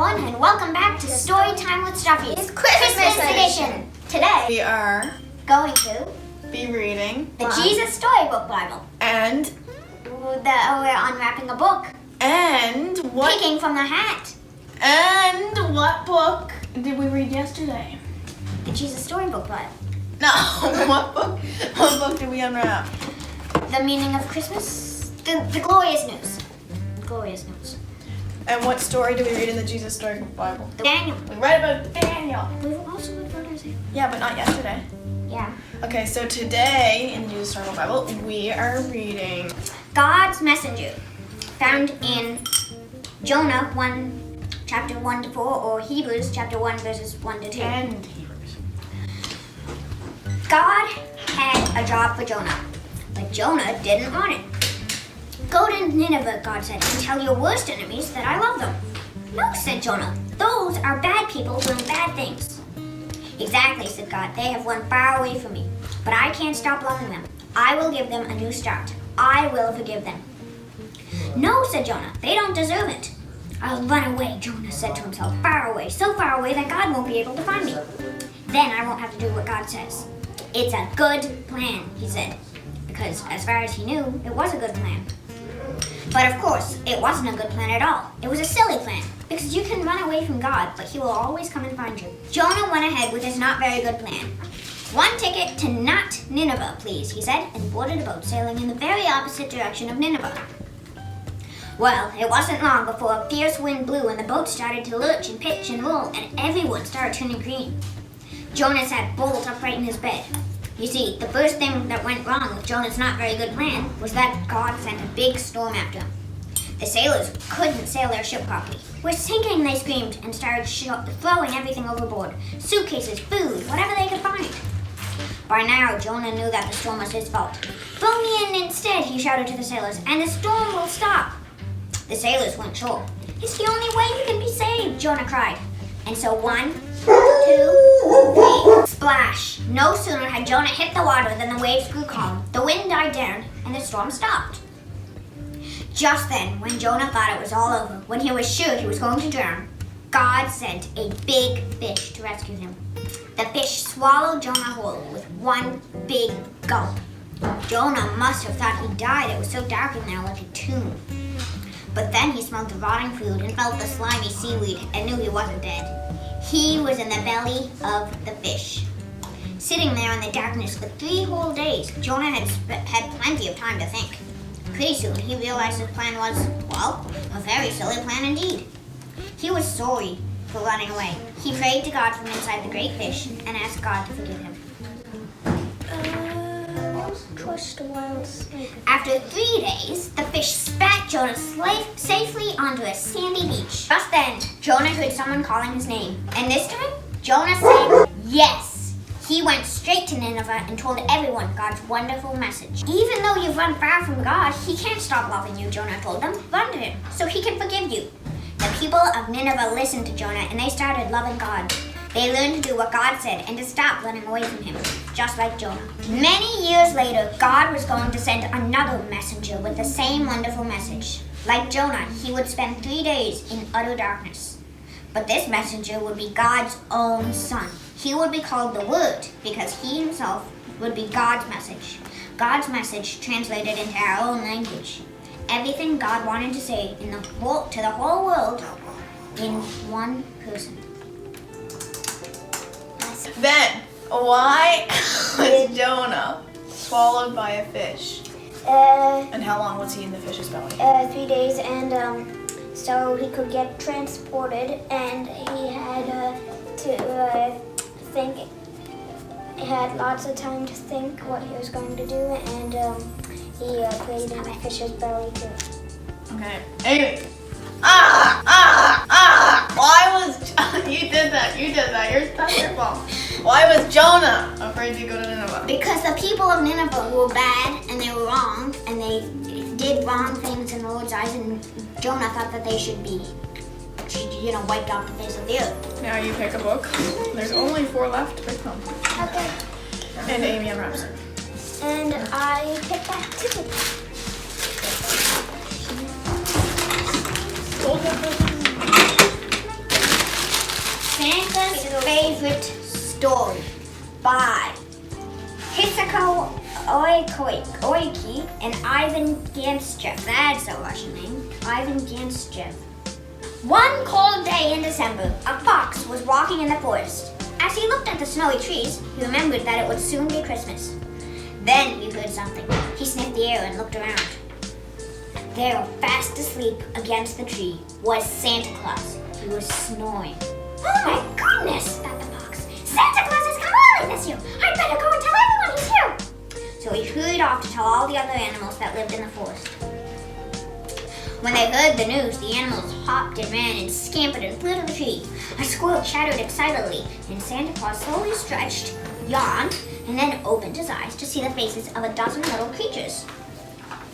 everyone, and welcome back to Story Time with Stuffy. It's Christmas edition. Today we are going to be reading the Jesus Storybook Bible. And we're unwrapping a book. And what? Picking from the hat. And what book did we read yesterday? The Jesus Storybook Bible. No, what book? What book did we unwrap? The Meaning of Christmas. The Glorious News. Glorious News. And what story did we read in the Jesus Storybook Bible? Daniel. We read about Daniel. We've also read about Isaiah. Yeah, but not yesterday. Yeah. Okay, so today in the Jesus Storybook Bible, we are reading God's Messenger, found in Jonah 1, chapter 1 to 4, or Hebrews chapter 1, verses 1 to 2. And Hebrews. God had a job for Jonah, but Jonah didn't want it. Go to Nineveh, God said, and tell your worst enemies that I love them. No, said Jonah. Those are bad people doing bad things. Exactly, said God. They have run far away from me, but I can't stop loving them. I will give them a new start. I will forgive them. No, said Jonah. They don't deserve it. I'll run away, Jonah said to himself, far away, so far away that God won't be able to find me. Then I won't have to do what God says. It's a good plan, he said, because as far as he knew, it was a good plan. But of course, it wasn't a good plan at all. It was a silly plan, because you can run away from God, but he will always come and find you. Jonah went ahead with his not very good plan. One ticket to not Nineveh, please, he said, and boarded a boat sailing in the very opposite direction of Nineveh. Well, it wasn't long before a fierce wind blew and the boat started to lurch and pitch and roll, and everyone started turning green. Jonah sat bolt upright in his bed. You see, the first thing that went wrong with Jonah's not very good plan was that God sent a big storm after him. The sailors couldn't sail their ship properly. We're sinking, they screamed, and started throwing everything overboard. Suitcases, food, whatever they could find. By now, Jonah knew that the storm was his fault. Throw me in instead, he shouted to the sailors, and the storm will stop. The sailors weren't sure. It's the only way you can be saved, Jonah cried. And so 1, 2, 3, splash. No sooner had Jonah hit the water than the waves grew calm, the wind died down, and the storm stopped. Just then, when Jonah thought it was all over, when he was sure he was going to drown, God sent a big fish to rescue him. The fish swallowed Jonah whole with one big gulp. Jonah must have thought he died. It was so dark in there like a tomb. But then he smelled the rotting food and felt the slimy seaweed and knew he wasn't dead. He was in the belly of the fish. Sitting there in the darkness for 3 whole days, Jonah had plenty of time to think. Pretty soon he realized his plan was, well, a very silly plan indeed. He was sorry for running away. He prayed to God from inside the great fish and asked God to forgive him. After 3 days, the fish spat Jonah safely onto a sandy beach. Just then, Jonah heard someone calling his name. And this time, Jonah said yes. He went straight to Nineveh and told everyone God's wonderful message. Even though you've run far from God, he can't stop loving you, Jonah told them. Run to him, so he can forgive you. The people of Nineveh listened to Jonah and they started loving God. They learned to do what God said and to stop running away from him, just like Jonah. Many years later, God was going to send another messenger with the same wonderful message. Like Jonah, he would spend 3 days in utter darkness. But this messenger would be God's own son. He would be called the Word because he himself would be God's message. God's message translated into our own language. Everything God wanted to say to the whole world in one person. Then, why was Jonah swallowed by a fish? And how long was he in the fish's belly? 3 days, and so he could get transported, and he had to think. He had lots of time to think what he was going to do, and he prayed in the fish's belly too. Okay. Anyway. Why was you did that? That's your fault. Why was Jonah afraid to go to Nineveh? Because the people of Nineveh were bad and they were wrong and they did wrong things in the Lord's eyes, and Jonah thought that they should be, wiped off the face of the earth. Now you pick a book. There's only 4 left to pick from. Okay. And Amy unwraps it. And I picked that too. Hold that. Santa's Favorite Story by Hisako Oiki and Ivan Ganschev. That's a Russian name. Ivan Ganschev. One cold day in December, a fox was walking in the forest. As he looked at the snowy trees, he remembered that it would soon be Christmas. Then he heard something. He sniffed the air and looked around. There, fast asleep against the tree, was Santa Claus. He was snoring. Oh my goodness, thought the fox. Santa Claus has come early this year. I'd better go and tell everyone he's here. So he hurried off to tell all the other animals that lived in the forest. When they heard the news, the animals hopped and ran and scampered and flew to the tree. A squirrel chattered excitedly, and Santa Claus slowly stretched, yawned, and then opened his eyes to see the faces of a dozen little creatures.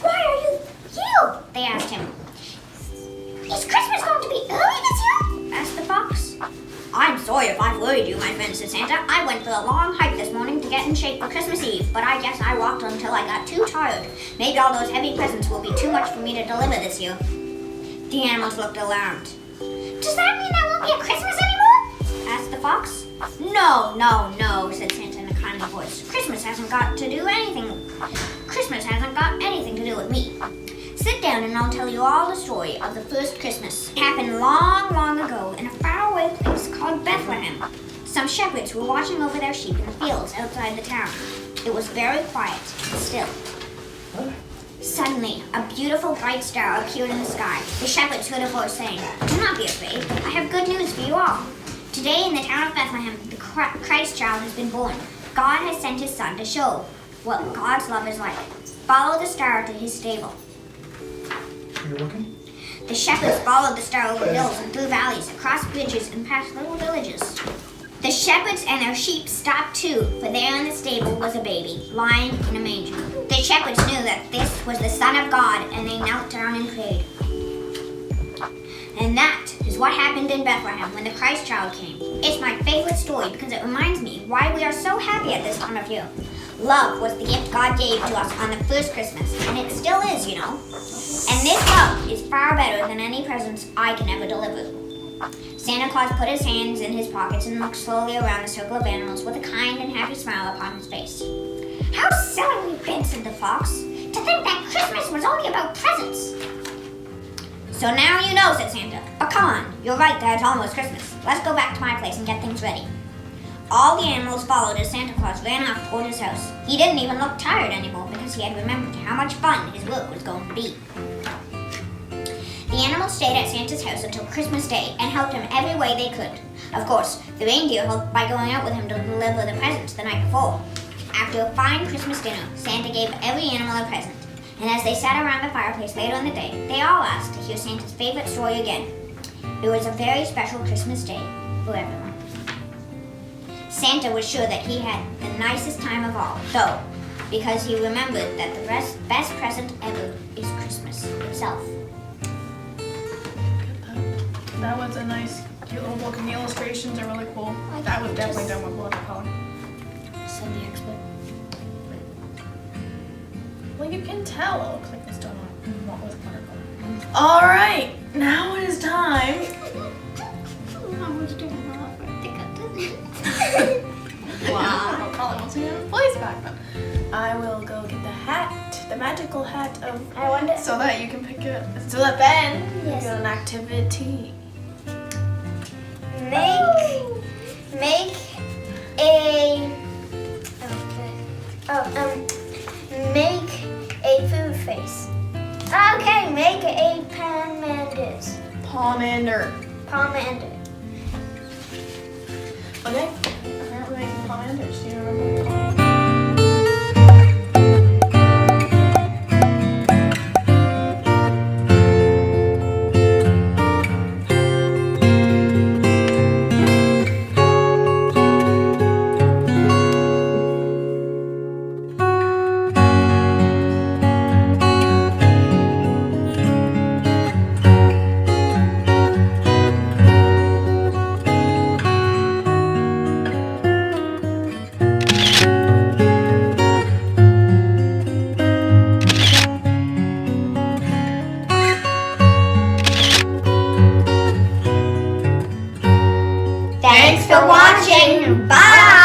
Why are you here? They asked him. Is Christmas going to be early this year? Asked the fox. I'm sorry if I've worried you, my friend, said Santa. I went for a long hike this morning to get in shape for Christmas Eve, but I guess I walked until I got too tired. Maybe all those heavy presents will be too much for me to deliver this year. The animals looked alarmed. Does that mean there won't be a Christmas anymore? Asked the fox. No, said Santa in a kindly voice. Christmas hasn't got anything to do with me. Sit down and I'll tell you all the story of the first Christmas. It happened long, long ago in a faraway place called Bethlehem. Some shepherds were watching over their sheep in the fields outside the town. It was very quiet and still. Suddenly, a beautiful bright star appeared in the sky. The shepherds heard a voice saying, Do not be afraid. I have good news for you all. Today in the town of Bethlehem, the Christ child has been born. God has sent his son to show what God's love is like. Follow the star to his stable. You're looking? The shepherds followed the star over hills and through valleys, across bridges and past little villages. The shepherds and their sheep stopped too, for there in the stable was a baby, lying in a manger. The shepherds knew that this was the Son of God, and they knelt down and prayed. And that is what happened in Bethlehem when the Christ child came. It's my favorite story because it reminds me why we are so happy at this time of year. Love was the gift God gave to us on the first Christmas, and it still is, you know. And this love is far better than any presents I can ever deliver. Santa Claus put his hands in his pockets and looked slowly around the circle of animals with a kind and happy smile upon his face. How silly we've been, said the fox, to think that Christmas was only about presents. So now you know, said Santa. But come on, you're right that it's almost Christmas. Let's go back to my place and get things ready. All the animals followed as Santa Claus ran off toward his house. He didn't even look tired anymore because he had remembered how much fun his work was going to be. The animals stayed at Santa's house until Christmas Day and helped him every way they could. Of course, the reindeer helped by going out with him to deliver the presents the night before. After a fine Christmas dinner, Santa gave every animal a present. And as they sat around the fireplace later in the day, they all asked to hear Santa's favorite story again. It was a very special Christmas day for everyone. Santa was sure that he had the nicest time of all, though, because he remembered that the best present ever is Christmas itself. That was a nice, cute little book, and the illustrations are really cool. That was definitely done with watercolor. Said the expert. Well, you can tell it looks like it's done with watercolor. All right, now it is time. Wow. Colin wants to get his voice back then. I will go get the hat, the magical hat of. I wonder. So that you can pick it. So that Ben can Yes. get an activity. Make a. Make a food face. Okay, make a Palmanders. Pomander. Palmander. Okay. Apparently making pomanders. Do you remember? for watching. Bye.